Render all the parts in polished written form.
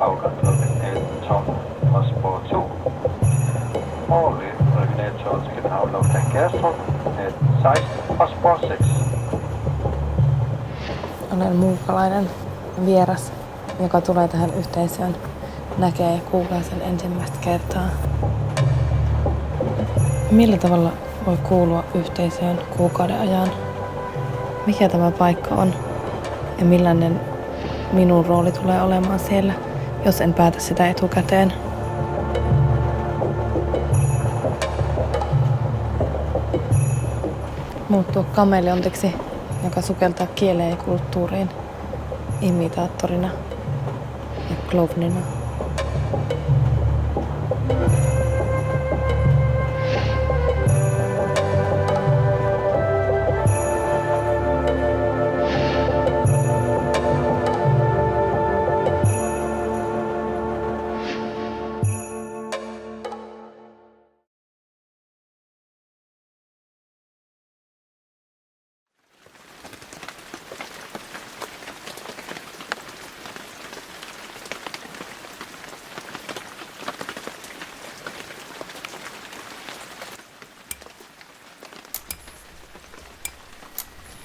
afgangsklokken 18.12 fra spor 2. Overløb regionaltog til København Lufthavn Gullestrup 18.16 fra spor 6. Olen muukalainen vieras, joka tulee tähän yhteisöön, näkee kuukaisen ensimmäistä kertaa. Millä tavalla voi kuulua yhteisöön kuukauden ajan? Mikä tämä paikka on? Ja millainen minun rooli tulee olemaan siellä, jos en päätä sitä etukäteen? Muuttua kameleontiksi, joka sukeltaa kieleen ja kulttuuriin, imitaattorina ja klovnina.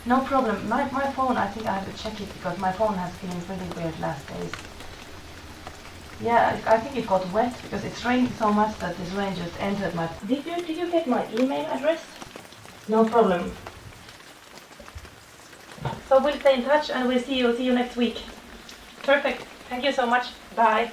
No problem. My phone, I think I have to check it because my phone has been really weird last days. Yeah, I think it got wet because it's raining so much that this rain just entered my... Did you get my email address? No problem. So we'll stay in touch and we'll see you next week. Perfect. Thank you so much. Bye.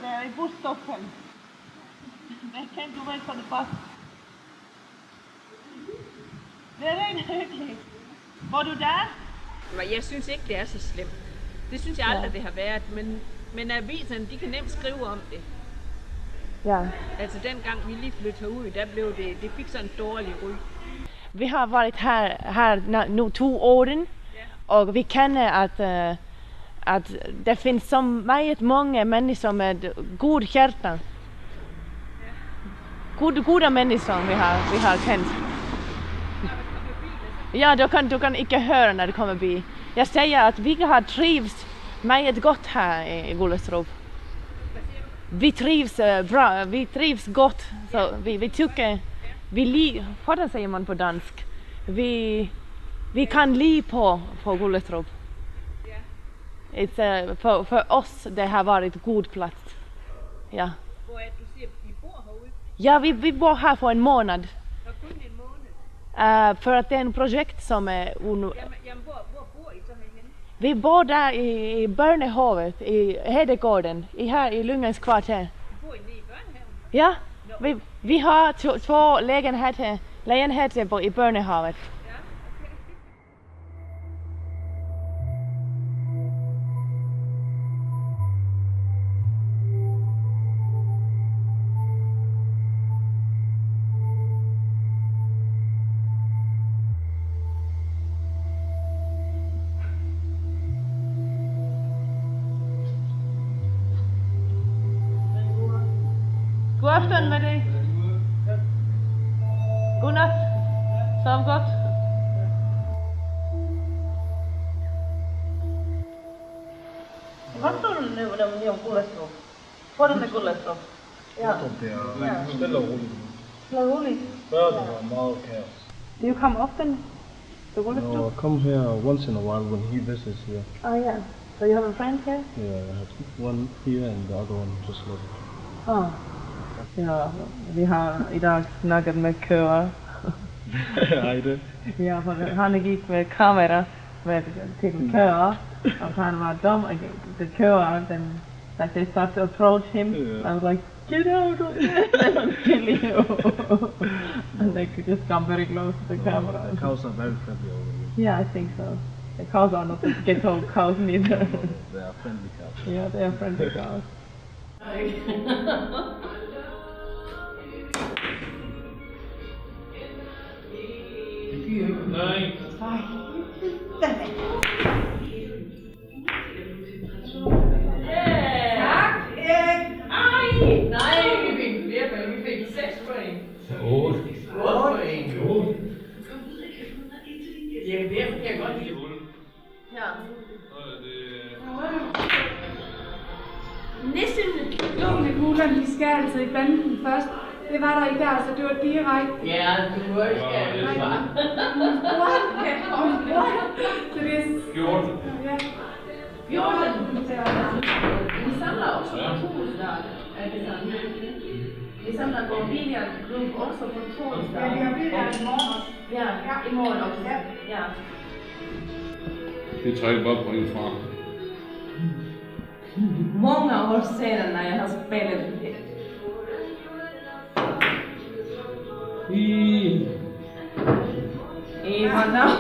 Där i busstoppen. They came to wait for the bus. Det er rigtigt. Var du der? Jeg synes ikke, det er så slemt. Det synes jeg aldrig, det har været. Men aviserne, de kan nemt skrive om det. Ja. Altså dengang vi lige flyttede ud, der blev det fik sådan en dårlig ry. Vi har varit här nu 2 år och vi känner att det finns så många människor med god hjärta. Goda människor vi har känt. Ja, du kan inte höra när det kommer bi. Jag säger att vi har trivs med gott här i Gullestrup. Vi trivs bra, vi trivs gott. Så vi tycker, vad säger man på dansk? Vi kan leva på Gullestrup. För oss det har varit god plats. Ja. Hvor du siger, vi bor herude? Ja, vi bor här för en månad. For kun en måned? För att det är en projekt som är... Jamen, hvor bor I så herhenne? Vi bor där i Børnehavet, i Hedegården, här i Lungens kvarter. Bor I nede i børnehaven? Ja, vi har 2 lägenheter i Børnehavet. God afton med dig. Godnat. Sov godt. Vad tror du nu om Gullestrup? Hvordan er Gullestrup? Ja. Stille og roligt. Stille og roligt? Før det var meget kaos. Do you come often to Gullestrup? No, I come here once in a while when he visits here. Oh yeah. So you have a friend here? Yeah, I have one here and the other one just left. Oh. Ja, vi har i dag snakket med køer. Hej det. Ja, for han gik med kamera til køer, og han var dum, og the køer, then like they start to approach him, I was like, get out of there, they don't kill you. And they could just come very close to the camera. The cows are very friendly over here. Yeah, I think so. The cows are not the ghetto cows neither. They are friendly cows. Yeah, they are friendly cows. Nej. Nej, vi fik flere point. Vi fik 6 point. 8. 8 point. 8. Jamen, det kan jeg godt lide. Ja. Næsten kuglerne, de skal altså i banden først. Det var der ikke der, så det var direkte. Ja, du må ikke skære det fra. Så det er... 14. Ja. 14. Vi samler også på torsdag. Er det sådan? Vi samler på billiardklub også på torsdag. Ja, vi har billard i morgen også. Ja, i morgen også. Ja. Det trækker bare point fra. Många år sedan när jag har spelat i Hanau.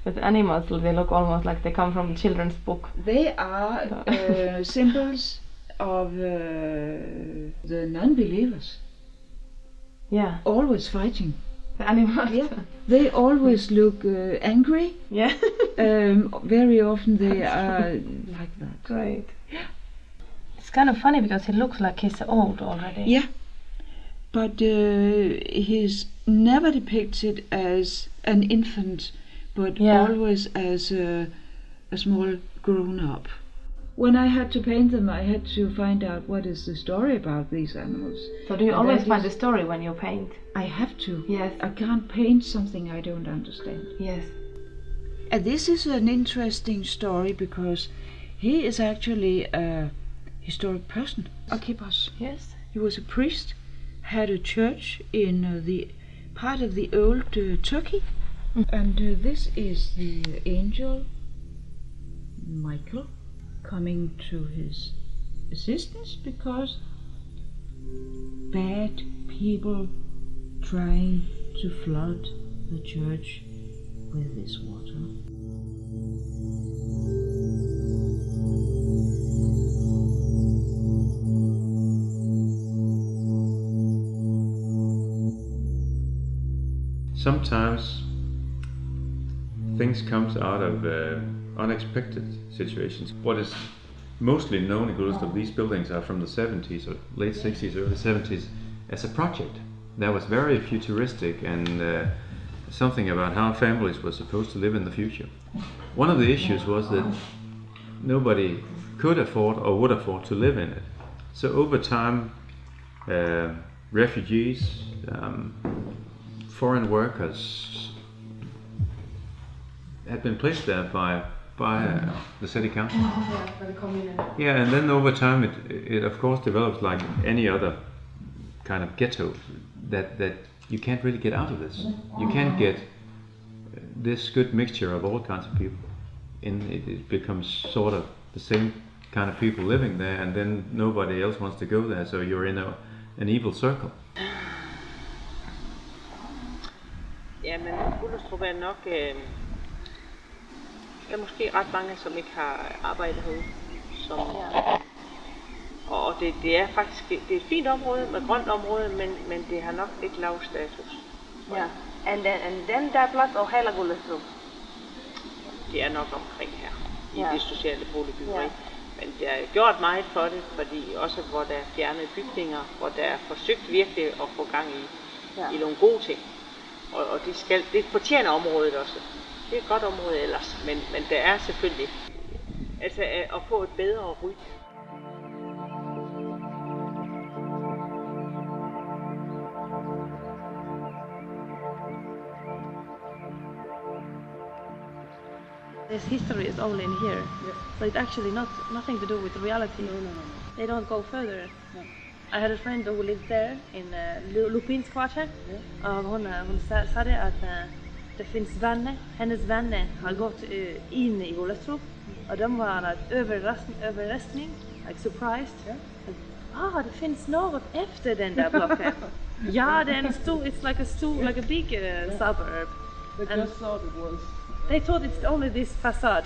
With animals, they look almost like they come from a children's book. They are symbols of the non-believers. Yeah, Always fighting. the animals. Yeah. They always look angry. Yeah. Very often they are like that. Great. It's kind of funny because he looks like he's old already. Yeah. But he's never depicted as an infant, but always as a small grown-up. When I had to paint them, I had to find out what is the story about these animals. So do you always find a story when you paint? I have to. Yes. I can't paint something I don't understand. Yes. And this is an interesting story because he is actually a historic person. Archippos. Yes. He was a priest, had a church in the part of the old Turkey. And this is the angel Michael coming to his assistance because bad people trying to flood the church with this water. Sometimes things comes out of unexpected situations. What is mostly known in Gullestrup, these buildings are from the 70s or late 60s, early 70s as a project that was very futuristic and something about how families were supposed to live in the future. One of the issues was that nobody could afford or would afford to live in it. So over time, refugees, foreign workers had been placed there by the city council. By the community. Yeah, and then over time it of course develops like any other kind of ghetto that you can't really get out of this. You can't get this good mixture of all kinds of people. It becomes sort of the same kind of people living there, and then nobody else wants to go there, so you're in an evil circle. Ja, men Gullestrup er nok... der er måske ret mange, som ikke har arbejdet herude. Og det er faktisk det er et fint område, med grønt område, men det har nok lidt lav status. Yeah. And then that plads of hela Gullestrup. Det er nok omkring her, i Ja. det sociale boligbyggeri. Ja. Men der er gjort meget for det, fordi også hvor der er fjernet bygninger, hvor der er forsøgt virkelig at få gang i nogle gode ting. Og det fortjener området også. Det er et godt område ellers, men der er selvfølgelig altså at få et bedre ry. This history is only in here, so it's actually nothing to do with reality. No. They don't go further. No. I had a friend who lived there in Lupins kvarter, och hon sa det att det finns hennes vänner har gått in i Gullestrup och de var överraskning, like surprised. Det finns något efter den där blocken. Ja, det är en stor, it's like a big suburb. They just thought it was. They thought it's only this facade.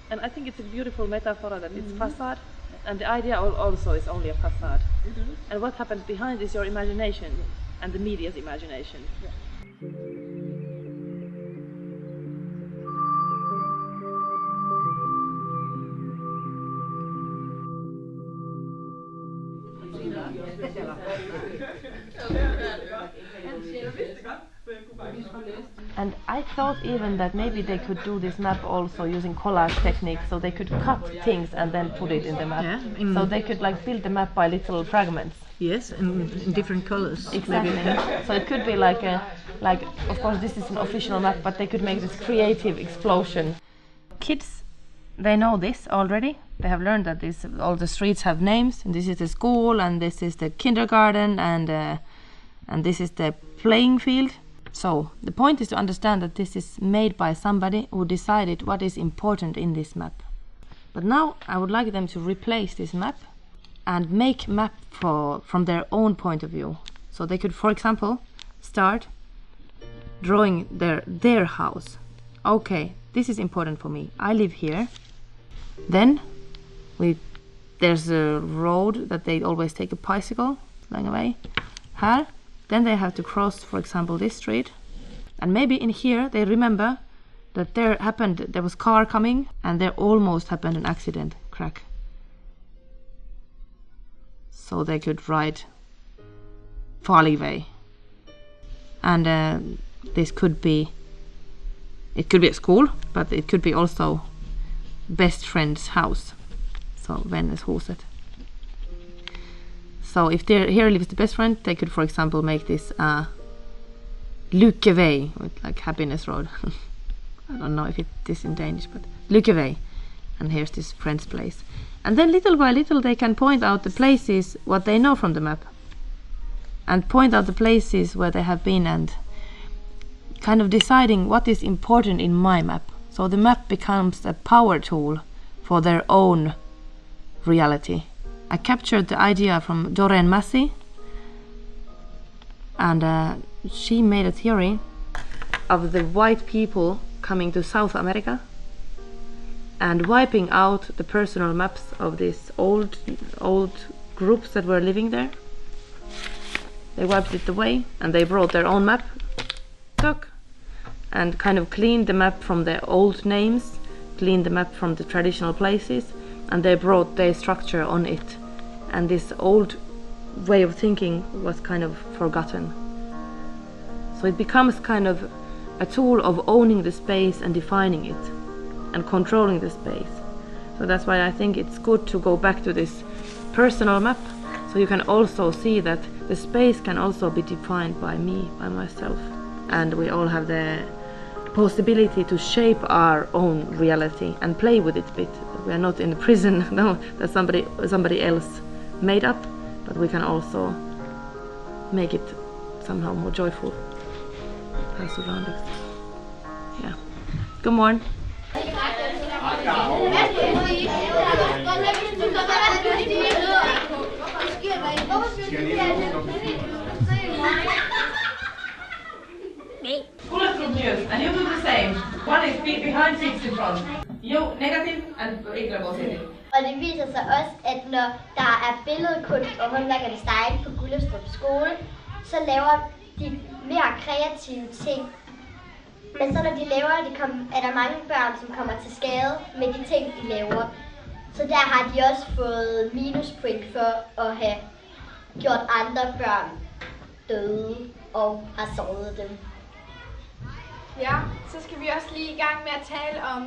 And I think it's a beautiful metaphor that it's facade, and the idea also is only a facade. And what happens behind is your imagination and the media's imagination. And I thought even that maybe they could do this map also using collage technique, so they could cut things and then put it in the map. So they could like build the map by little fragments. Yes, in different colors. Exactly. So it could be like of course this is an official map, but they could make this creative explosion. Kids, they know this already. They have learned that all the streets have names, and this is the school, and this is the kindergarten, and this is the playing field. So the point is to understand that this is made by somebody who decided what is important in this map. But now I would like them to replace this map and make map from their own point of view. So they could, for example, start drawing their house. Okay, this is important for me. I live here. Then there's a road that they always take a bicycle going away. Here. Then they have to cross, for example, this street. And maybe in here they remember that there was car coming and there almost happened an accident, crack. So they could write farlig way. And this could be, it could be a school, but it could be also best friend's house. So vänners huset. So if here lives the best friend, they could, for example, make this Lykkevej, with like happiness road. I don't know if it is in Danish, but Lykkevej. And here's this friend's place. And then little by little they can point out the places what they know from the map. And point out the places where they have been and kind of deciding what is important in my map. So the map becomes a power tool for their own reality. I captured the idea from Doreen Massey, and she made a theory of the white people coming to South America and wiping out the personal maps of these old groups that were living there. They wiped it away and they brought their own map, and kind of cleaned the map from their old names, cleaned the map from the traditional places, and they brought their structure on it. And this old way of thinking was kind of forgotten. So it becomes kind of a tool of owning the space and defining it and controlling the space. So that's why I think it's good to go back to this personal map, so you can also see that the space can also be defined by me, by myself. And we all have the possibility to shape our own reality and play with it a bit. We are not in a prison that somebody else made up, but we can also make it somehow more joyful. Our surroundings. Yeah. Good morning. Gullestrup news, and you do the same. One is behind, six in front. You negative and Igla positive. Og det viser sig også, at når der er billedkunst og håndværkerdesign på Gullestrup skole, så laver de mere kreative ting. Men så når de laver det, er der mange børn, som kommer til skade med de ting, de laver. Så der har de også fået minuspoint for at have gjort andre børn døde og har såret dem. Ja, så skal vi også lige i gang med at tale om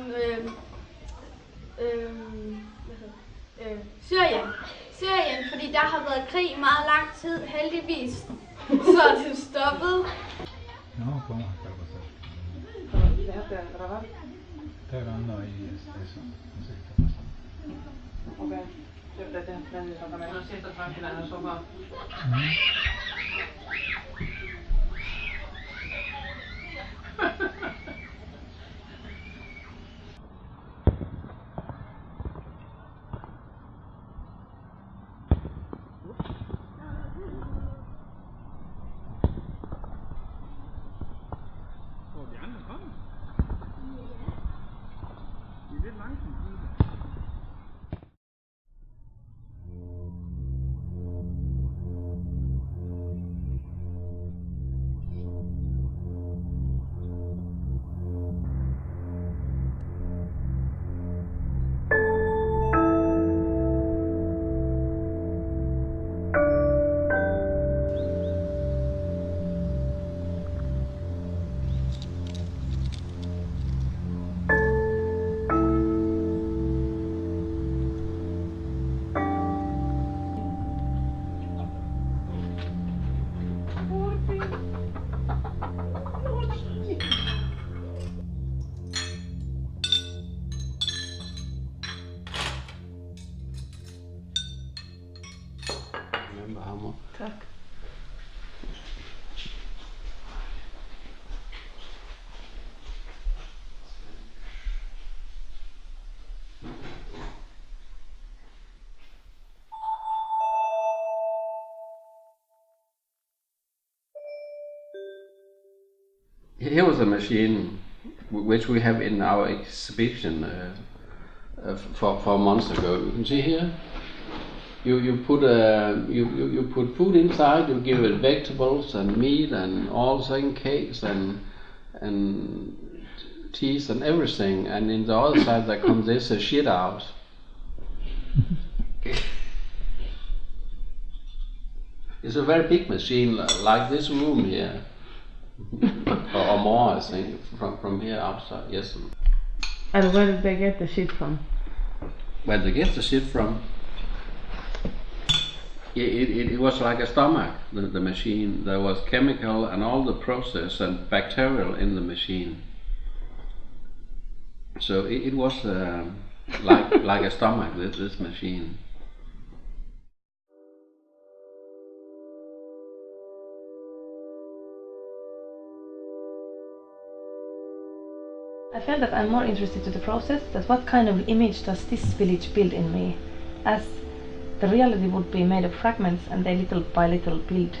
Syrien, fordi der har været krig i meget lang tid, heldigvis, så er det stoppet. Der er andre i Espresso. Okei. Se pitää tehdä tänne takana. No sieltä tranquilla sofa. Tack. Here was a machine which we have in our exhibition for months ago. You can see here. You put you put food inside. You give it vegetables and meat and all things, cakes and cheese and everything. And in the other side there comes this shit out. It's a very big machine, like this room here, or more, I think, from here outside. Yes. And where did they get the shit from? Where they get the shit from? It was like a stomach, the machine. There was chemical and all the process and bacterial in the machine. So it was like a stomach, this machine. I felt that I'm more interested to the process, that what kind of image does this village build in me, as the reality would be made of fragments and they little by little build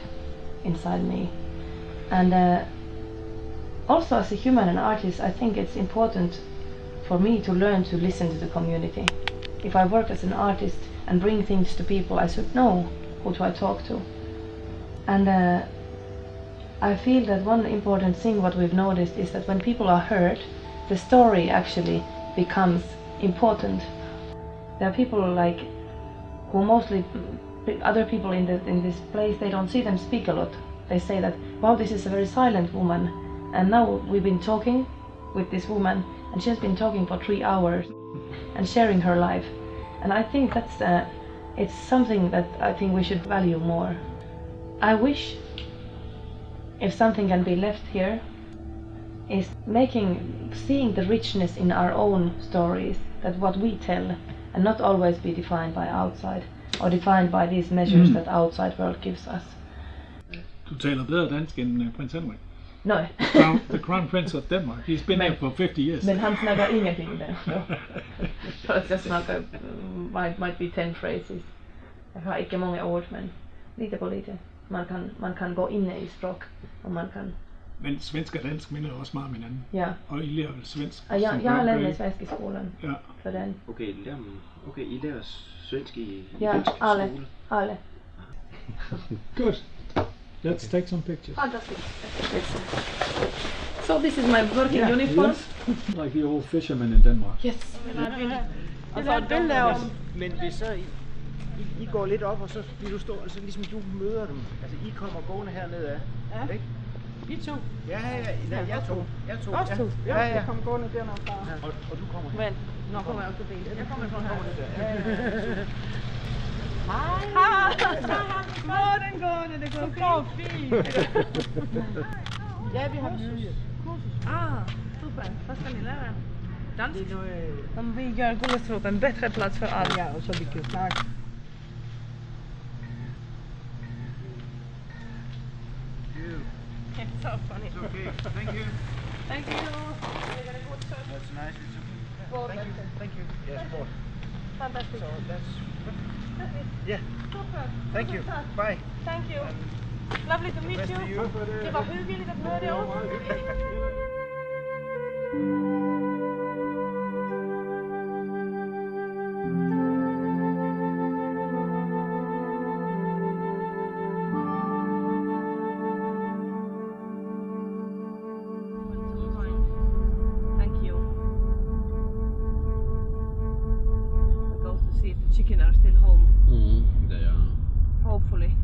inside me. And also as a human and artist, I think it's important for me to learn to listen to the community. If I work as an artist and bring things to people, I should know who do I talk to. And I feel that one important thing what we've noticed is that when people are heard, the story actually becomes important. There are people like who mostly other people in this place, they don't see them speak a lot. They say that, wow, this is a very silent woman, and now we've been talking with this woman and she has been talking for 3 hours and sharing her life, and I think that's it's something that I think we should value more. I wish if something can be left here is seeing the richness in our own stories, that what we tell, and not always be defined by outside or defined by these measures that outside world gives us. Du taler bedre dansk end prins Henrik. No. The Crown Prince of Denmark. He's been here for 50 years. Men han snackar ingenting där. Fast jag snackar might be 10 phrases. Jag har inte många ord, men lite på lite. Man kan gå in i språk och man kan. Men svensk og dansk minder også meget om hinanden. Ja. Og I lærer vel svensk? Jeg har lært svensk i skolen. Ja. For den. Okay, I lærer svensk i svensk skole? Alle. Good. Let's take some pictures. Fantastic. So this is my working uniform. Yes. Like the old fishermen in Denmark. Yes. Altså et billede af os. Men hvis så I går lidt op, og så vil du stå, altså ligesom du møder dem. Altså I kommer gående hernede af. Ja. Ikke? Vi to? Ja, jeg to. Os to? Ja. Jeg kommer gående dernede fra. Ja. Og du kommer her. Men, nu kommer jeg også forbi. Jeg kommer fra her. Hej! Gående, det går fint. Ja, vi har kursus. Ah, super. Hvad skal ni lære? dansk. Det er noget, Om vi gør Gullestrup en bättre plats för alla. ja, og så vi kan snakke. It's so funny. It's okay. Thank you. Thank you. We're gonna go to That's nice. It's okay. Both. Thank you. Thank you. Yes, both. Fantastic. So that's yeah. Super. Thank you. Bye. Thank you. Lovely to meet Best you. to you. Det var hyggligt att möta oss. Thank you. We go to see if the chicken are still home. They are. Hopefully.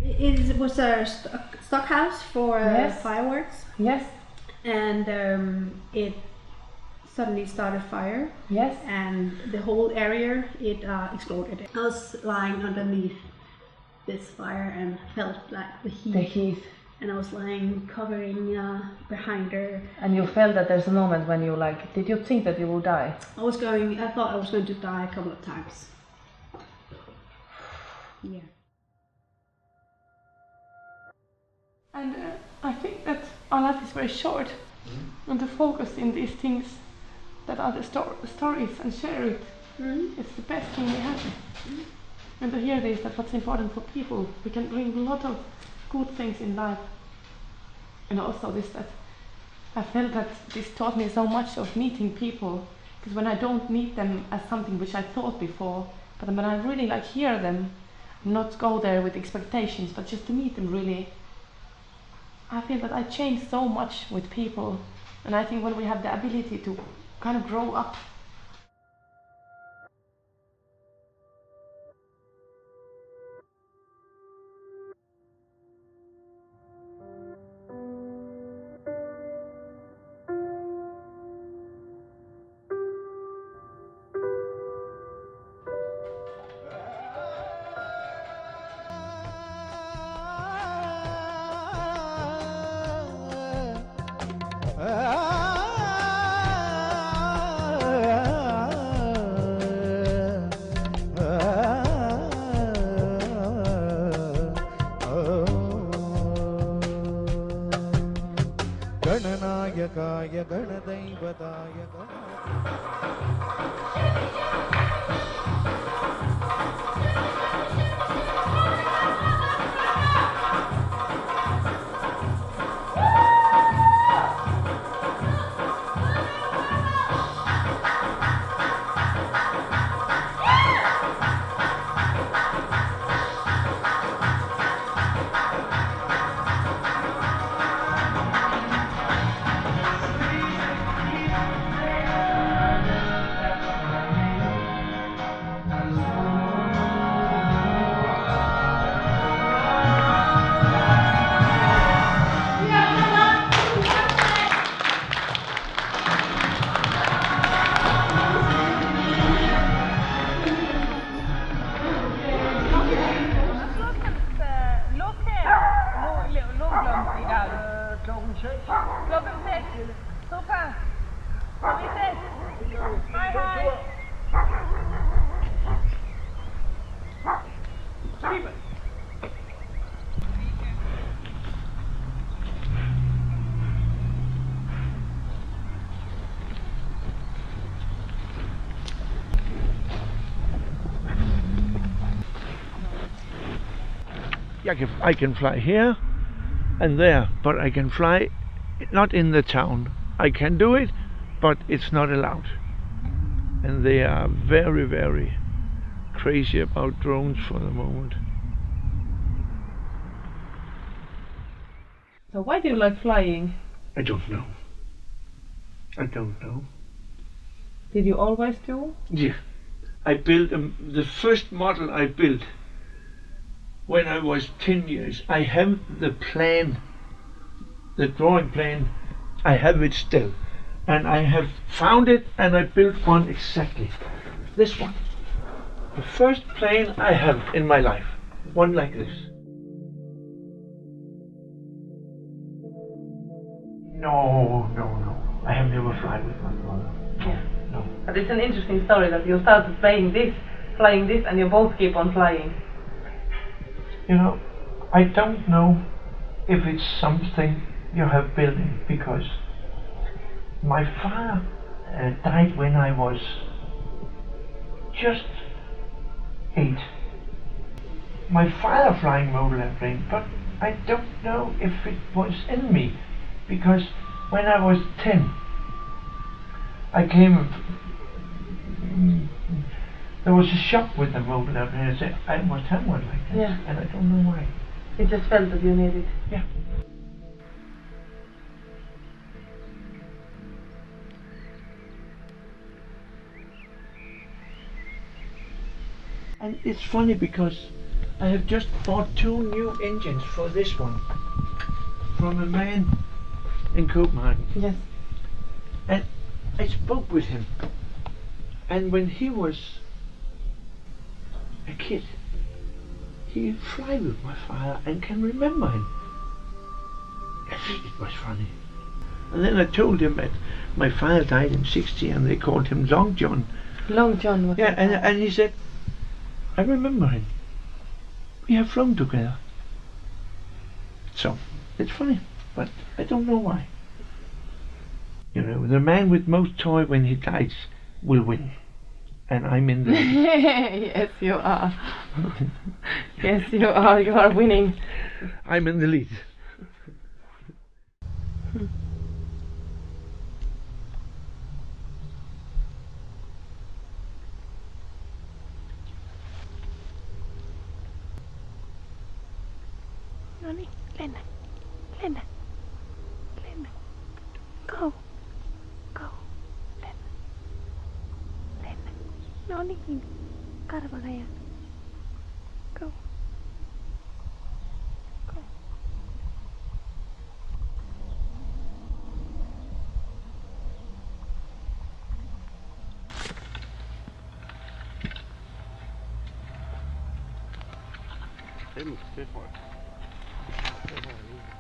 It was a stock house for Yes. fireworks, Yes. and it suddenly started fire. Yes. And the whole area exploded. I was lying underneath this fire and felt like the heat. The heat. And I was lying covering behind her. And you felt that there's a moment when you did you think that you will die? I thought I was going to die a couple of times. Yeah. And I think that our life is very short, and to focus in these things that are the stories and share it. It's the best thing we have. And to hear this, that what's important for people, we can bring a lot of good things in life. And also this, that I felt that this taught me so much of meeting people, because when I don't meet them as something which I thought before, but when I really hear them, not go there with expectations, but just to meet them really, I feel that I change so much with people. And I think when we have the ability to kind of grow up. गणनायकाय गणदैवताय I can fly here and there, but I can fly not in the town. I can do it, but it's not allowed. And they are very, very crazy about drones for the moment. So why do you like flying? I don't know. I don't know. Did you always do? Yeah. I built the first model I built when I was 10 years. I have the plan, the drawing plan, I have it still. And I have found it and I built one exactly. This one. The first plane I have in my life. One like this. No. I have never fly with my brother. Yeah. No. But it's an interesting story that you started flying this, and you both keep on flying. You know, I don't know if it's something you have built in, because my father died when I was just 8. My father flying model airplane, but I don't know if it was in me, because when I was 10, I came. There was a shock with the model airplane. I said I must have one like that, Yeah. and I don't know why. You just felt that you needed. Yeah. And it's funny because I have just bought 2 new engines for this one from a man in Copenhagen. Yes. And I spoke with him, and when he was a kid, he fly with my father and can remember him. I think it was funny. And then I told him that my father died in 60 and they called him Long John. Long John was. Yeah, and he said, I remember him. We have flown together. So, it's funny, but I don't know why. You know, the man with most toy when he dies will win. And I'm in the lead. Yes, you are. Yes, you are. You are winning. I'm in the lead. Nonny, Linda, Linda, Linda, go, go, Linda, Linda, Nonny, karvagaya, go, go. Det tror jeg. Det tror jeg lige.